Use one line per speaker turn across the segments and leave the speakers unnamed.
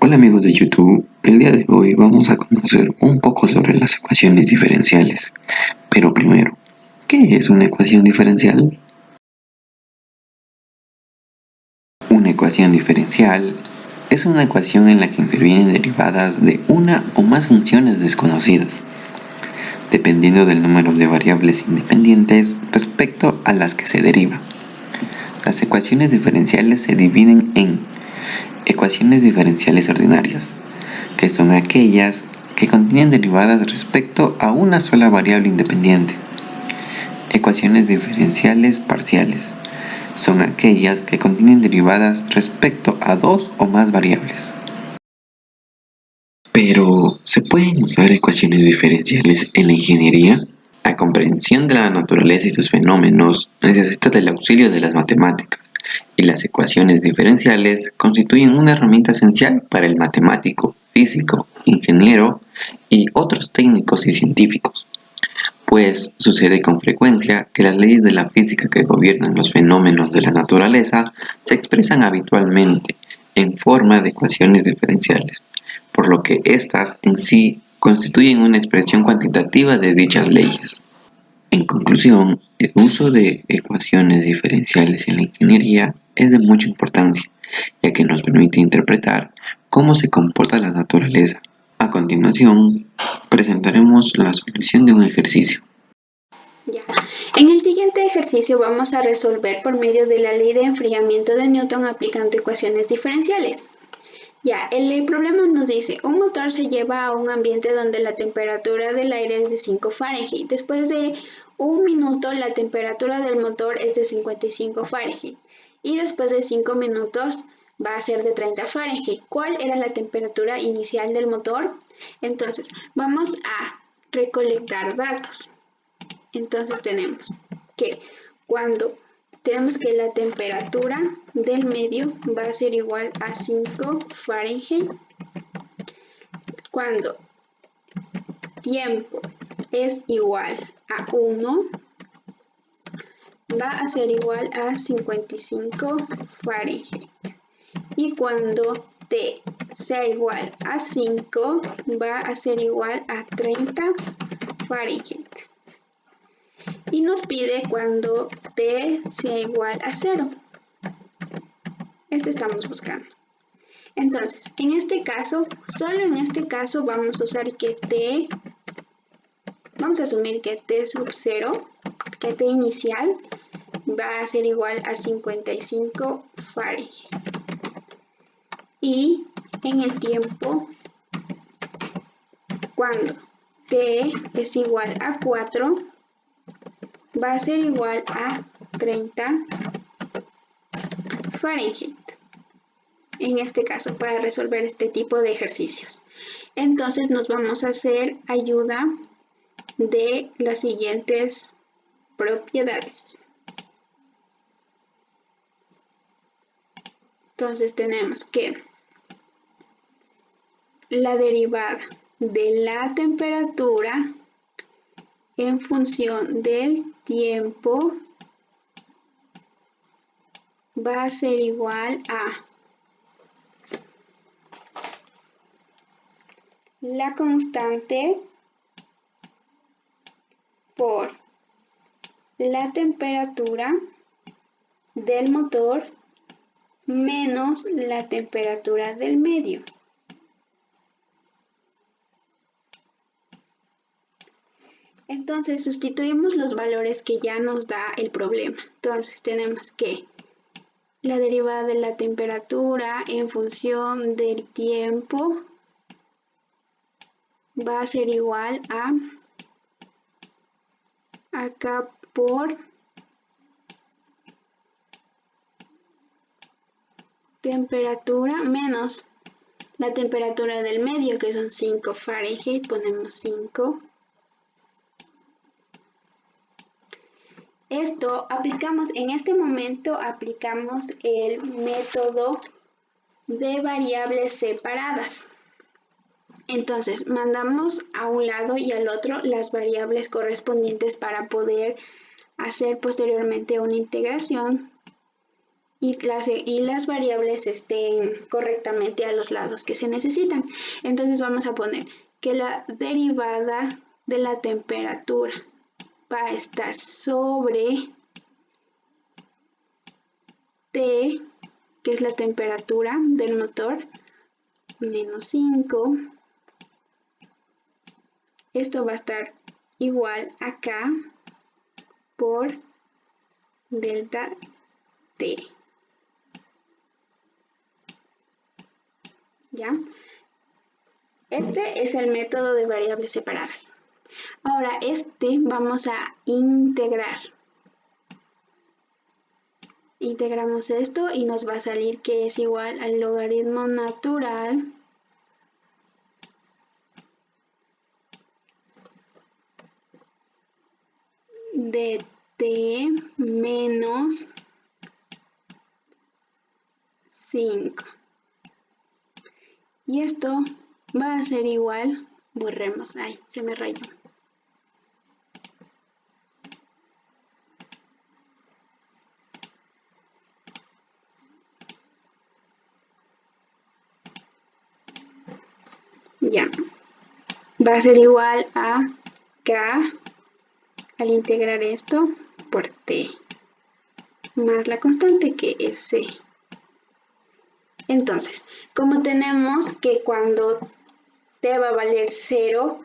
Hola amigos de YouTube, el día de hoy vamos a conocer un poco sobre las ecuaciones diferenciales. Pero primero, ¿qué es una ecuación diferencial? Una ecuación diferencial es una ecuación en la que intervienen derivadas de una o más funciones desconocidas, dependiendo del número de variables independientes respecto a las que se deriva. Las ecuaciones diferenciales se dividen en ecuaciones diferenciales ordinarias, que son aquellas que contienen derivadas respecto a una sola variable independiente. Ecuaciones diferenciales parciales son aquellas que contienen derivadas respecto a dos o más variables. Pero, ¿se pueden usar ecuaciones diferenciales en la ingeniería? La comprensión de la naturaleza y sus fenómenos necesita del auxilio de las matemáticas, y las ecuaciones diferenciales constituyen una herramienta esencial para el matemático, físico, ingeniero y otros técnicos y científicos. Pues sucede con frecuencia que las leyes de la física que gobiernan los fenómenos de la naturaleza se expresan habitualmente en forma de ecuaciones diferenciales, por lo que éstas en sí constituyen una expresión cuantitativa de dichas leyes. En conclusión, el uso de ecuaciones diferenciales en la ingeniería es de mucha importancia, ya que nos permite interpretar cómo se comporta la naturaleza. A continuación, presentaremos la solución de un ejercicio.
En el siguiente ejercicio vamos a resolver por medio de la ley de enfriamiento de Newton aplicando ecuaciones diferenciales. El problema nos dice, un motor se lleva a un ambiente donde la temperatura del aire es de 5 Fahrenheit. Después de un minuto la temperatura del motor es de 55 Fahrenheit. Y después de 5 minutos va a ser de 30 Fahrenheit. ¿Cuál era la temperatura inicial del motor? Entonces, vamos a recolectar datos. Entonces tenemos que la temperatura del medio va a ser igual a 5 Fahrenheit. Cuando tiempo es igual a 1, va a ser igual a 55 Fahrenheit. Y cuando T sea igual a 5, va a ser igual a 30 Fahrenheit. Y nos pide cuando T sea igual a 0. Estamos buscando. Entonces, en este caso, solo en este caso vamos a usar que T, vamos a asumir que T sub 0, que T inicial va a ser igual a 55 Fahrenheit. Y en el tiempo, cuando T es igual a 4, va a ser igual a 30 Fahrenheit. En este caso, para resolver este tipo de ejercicios. Entonces nos vamos a hacer ayuda de las siguientes propiedades. Entonces tenemos que la derivada de la temperatura en función del tiempo va a ser igual a la constante por la temperatura del motor menos la temperatura del medio. Entonces sustituimos los valores que ya nos da el problema. Entonces tenemos que la derivada de la temperatura en función del tiempo va a ser igual a acá por temperatura menos la temperatura del medio, que son 5 Fahrenheit, ponemos 5. En este momento aplicamos el método de variables separadas. Entonces, mandamos a un lado y al otro las variables correspondientes para poder hacer posteriormente una integración y las variables estén correctamente a los lados que se necesitan. Entonces vamos a poner que la derivada de la temperatura va a estar sobre T, que es la temperatura del motor, menos 5. Esto va a estar igual a K por delta T. ¿Ya? Este es el método de variables separadas. Ahora vamos a integrar. Integramos esto y nos va a salir que es igual al logaritmo natural de T menos 5. Y esto va a ser igual, borremos, ay, se me rayó. Ya, va a ser igual a K al integrar esto por T, más la constante que es C. Entonces, como tenemos que cuando T va a valer 0,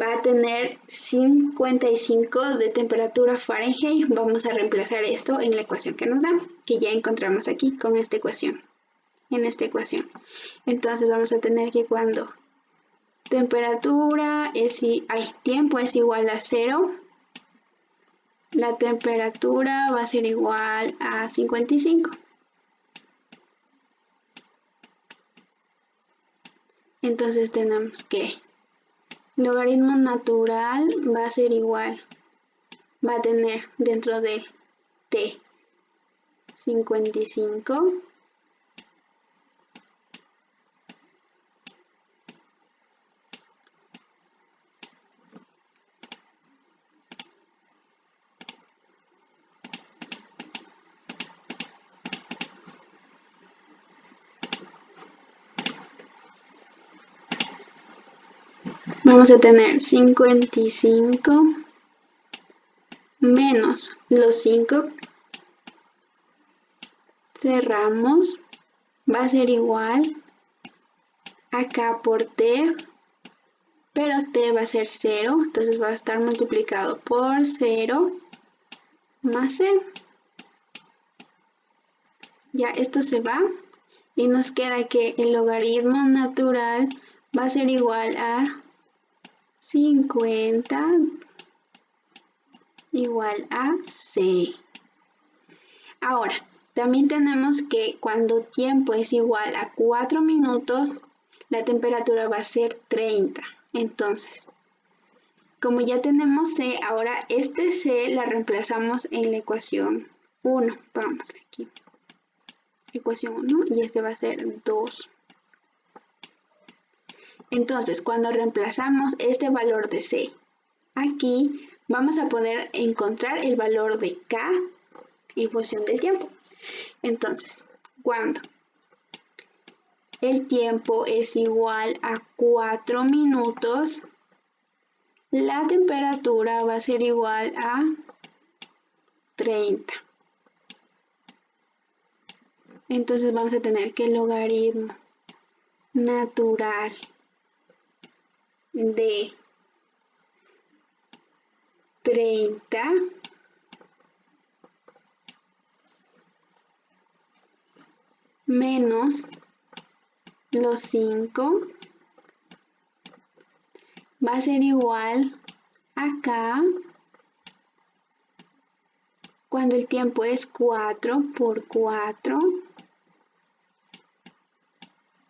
va a tener 55 de temperatura Fahrenheit, vamos a reemplazar esto en la ecuación que nos da, que ya encontramos aquí con esta ecuación, en esta ecuación. Entonces vamos a tener que cuando tiempo es igual a 0, la temperatura va a ser igual a 55. Entonces tenemos que logaritmo natural va a ser igual, va a tener dentro de T 55 vamos a tener 55 menos los 5, cerramos, va a ser igual a K por T, pero T va a ser 0, entonces va a estar multiplicado por 0 más C. Ya esto se va y nos queda que el logaritmo natural va a ser igual a 50 igual a C. Ahora, también tenemos que cuando tiempo es igual a 4 minutos, la temperatura va a ser 30. Entonces, como ya tenemos C, ahora este C la reemplazamos en la ecuación 1. Vamos aquí. Ecuación 1 y este va a ser 2. Entonces, cuando reemplazamos este valor de C aquí, vamos a poder encontrar el valor de K en función del tiempo. Entonces, cuando el tiempo es igual a 4 minutos, la temperatura va a ser igual a 30. Entonces vamos a tener que el logaritmo natural de 30 menos los 5 va a ser igual a K cuando el tiempo es 4 por 4.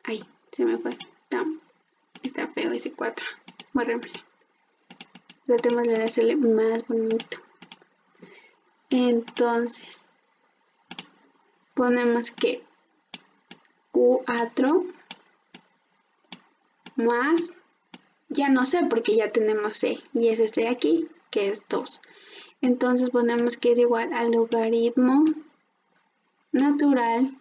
Ay, se me fue. Está feo ese 4. Horrible. Tratemos de hacerle más bonito. Entonces, ponemos que 4 más, ya no sé porque ya tenemos C y es este de aquí que es 2. Entonces ponemos que es igual al logaritmo natural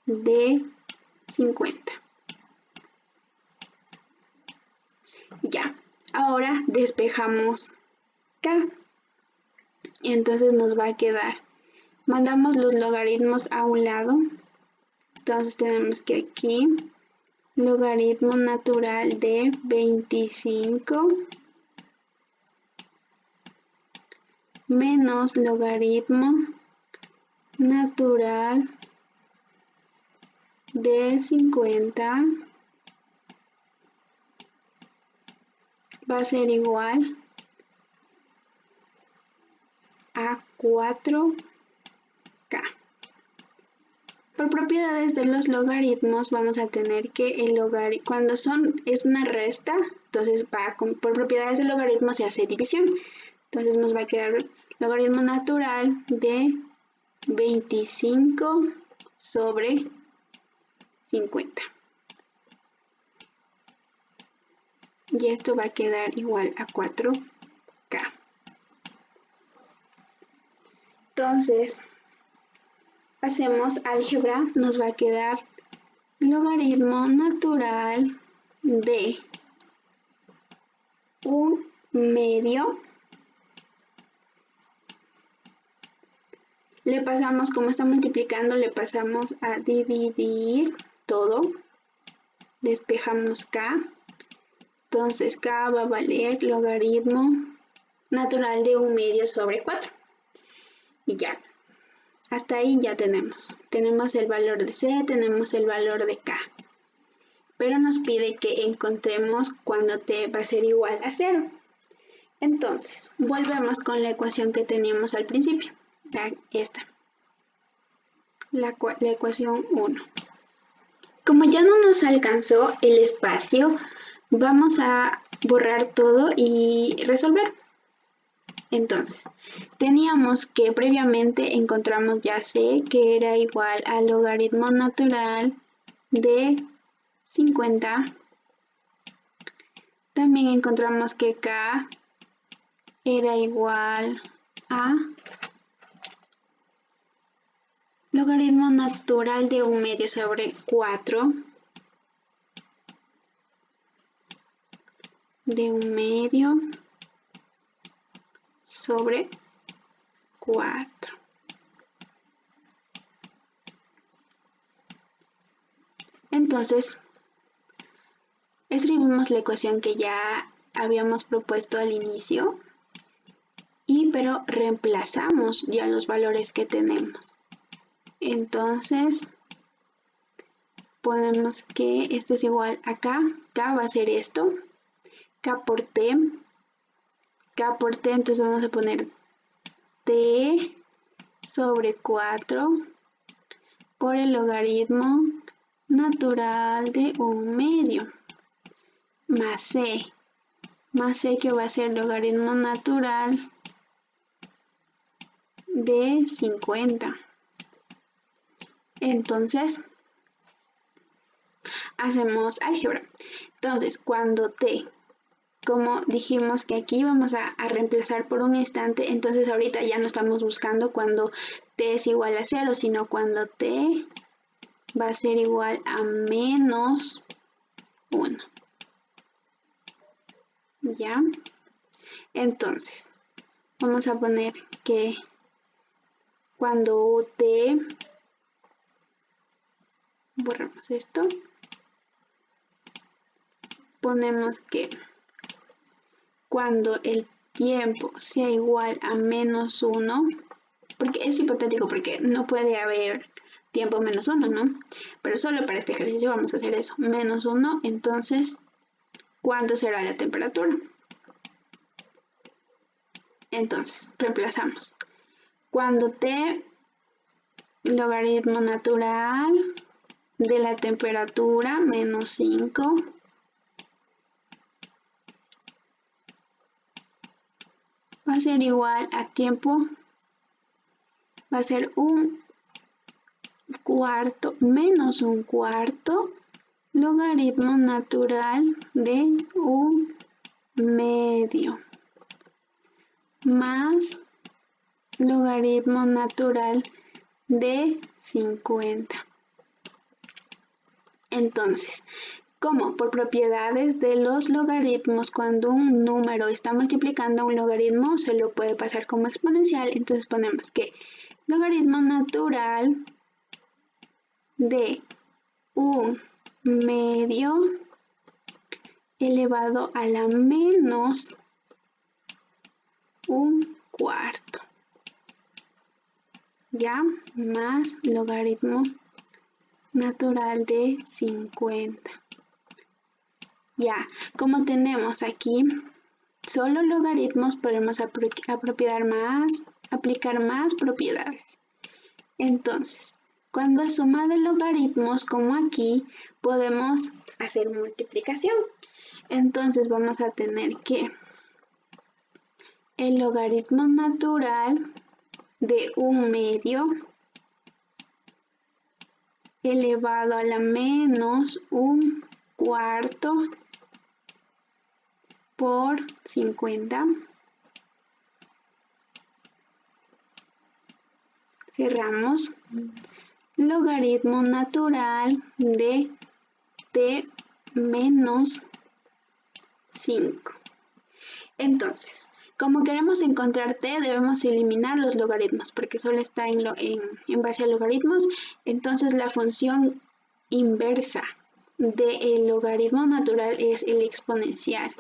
de 50. Ya, ahora despejamos K. Y entonces nos va a quedar, mandamos los logaritmos a un lado. Entonces tenemos que aquí, logaritmo natural de 25 menos logaritmo natural de 50 va a ser igual a 4K. Por propiedades de los logaritmos vamos a tener que el logaritmo, cuando es una resta, entonces por propiedades del logaritmo se hace división. Entonces nos va a quedar logaritmo natural de 25 sobre 50. Y esto va a quedar igual a 4K. Entonces, hacemos álgebra, nos va a quedar logaritmo natural de 1/2. Le pasamos, como está multiplicando, le pasamos a dividir todo. Despejamos K. Entonces K va a valer logaritmo natural de 1/2 sobre 4. Y ya. Hasta ahí ya tenemos. Tenemos el valor de C, tenemos el valor de K. Pero nos pide que encontremos cuando T va a ser igual a 0. Entonces, volvemos con la ecuación que teníamos al principio. Esta. La ecuación 1. Como ya no nos alcanzó el espacio, vamos a borrar todo y resolver. Entonces, teníamos que previamente encontramos ya C, que era igual al logaritmo natural de 50. También encontramos que K era igual a logaritmo natural de 1/2 sobre 4. De 1/2 sobre 4. Entonces, escribimos la ecuación que ya habíamos propuesto al inicio, pero reemplazamos ya los valores que tenemos. Entonces, ponemos que esto es igual a K. K va a ser esto. K por T. K por T, entonces vamos a poner T sobre 4 por el logaritmo natural de 1/2 más C que va a ser logaritmo natural de 50. Entonces, hacemos álgebra. Entonces, cuando T, como dijimos que aquí vamos a reemplazar por un instante, entonces ahorita ya no estamos buscando cuando T es igual a 0, sino cuando T va a ser igual a menos 1. ¿Ya? Entonces, vamos a poner que cuando T, borramos esto, ponemos que cuando el tiempo sea igual a menos 1, porque es hipotético, porque no puede haber tiempo menos 1, ¿no? Pero solo para este ejercicio vamos a hacer eso, menos 1, entonces, ¿cuánto será la temperatura? Entonces, reemplazamos. Cuando T, logaritmo natural de la temperatura, menos 5, va a ser igual a tiempo, va a ser 1/4 menos 1/4 logaritmo natural de 1/2 más logaritmo natural de 50. Entonces, como por propiedades de los logaritmos, cuando un número está multiplicando a un logaritmo, se lo puede pasar como exponencial. Entonces ponemos que logaritmo natural de un medio elevado a la menos un cuarto, ya, más logaritmo natural de 50. Ya, como tenemos aquí solo logaritmos, podemos aplicar más propiedades. Entonces, cuando es suma de logaritmos, como aquí, podemos hacer multiplicación. Entonces vamos a tener que el logaritmo natural de un medio elevado a la menos un cuarto por 50. Cerramos. Logaritmo natural de t menos 5. Entonces, como queremos encontrar t, debemos eliminar los logaritmos, porque solo está en base a logaritmos. Entonces, la función inversa del logaritmo natural es el exponencial.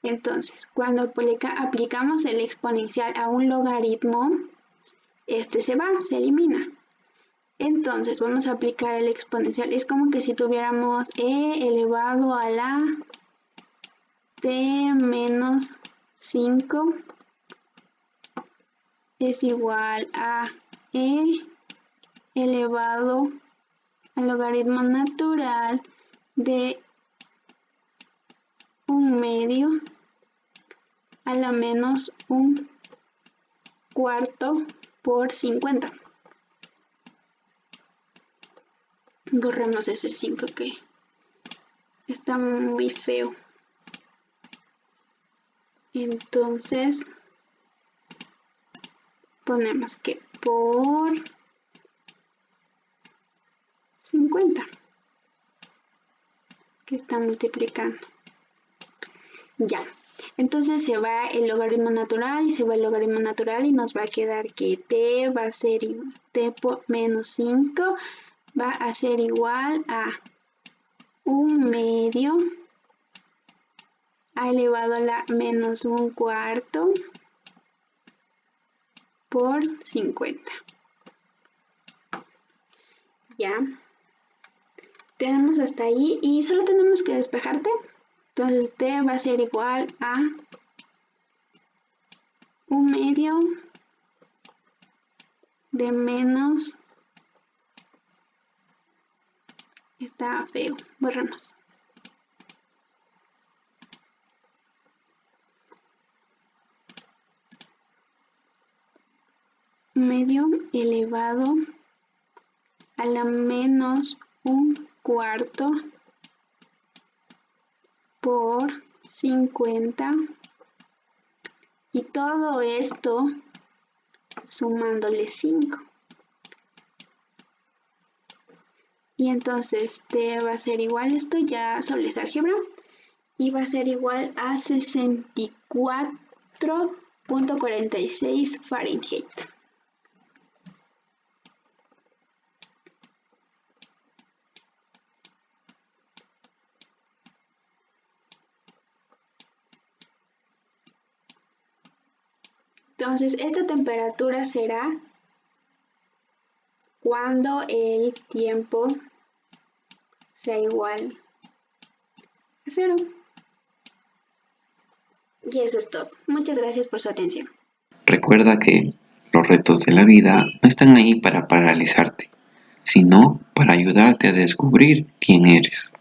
Entonces, cuando aplicamos el exponencial a un logaritmo, este se elimina. Entonces, vamos a aplicar el exponencial. Es como que si tuviéramos e elevado a la t menos 5 es igual a e elevado al logaritmo natural de un medio a la menos un cuarto por 50. Borramos ese 5 que está muy feo. Entonces ponemos que por 50 que está multiplicando. Ya, entonces se va el logaritmo natural y se va el logaritmo natural y nos va a quedar que t va a ser t por menos 5 va a ser igual a un medio a elevado a la menos un cuarto por 50. Ya, tenemos hasta ahí y solo tenemos que despejarte. Entonces t va a ser igual a un medio de menos, está feo, borramos. Medio elevado a la menos un cuarto por 50 y todo esto sumándole 5. Y entonces t va a ser igual, esto ya solo es álgebra, y va a ser igual a 64.46 Fahrenheit. Entonces, esta temperatura será cuando el tiempo sea igual a 0. Y eso es todo. Muchas gracias por su atención.
Recuerda que los retos de la vida no están ahí para paralizarte, sino para ayudarte a descubrir quién eres.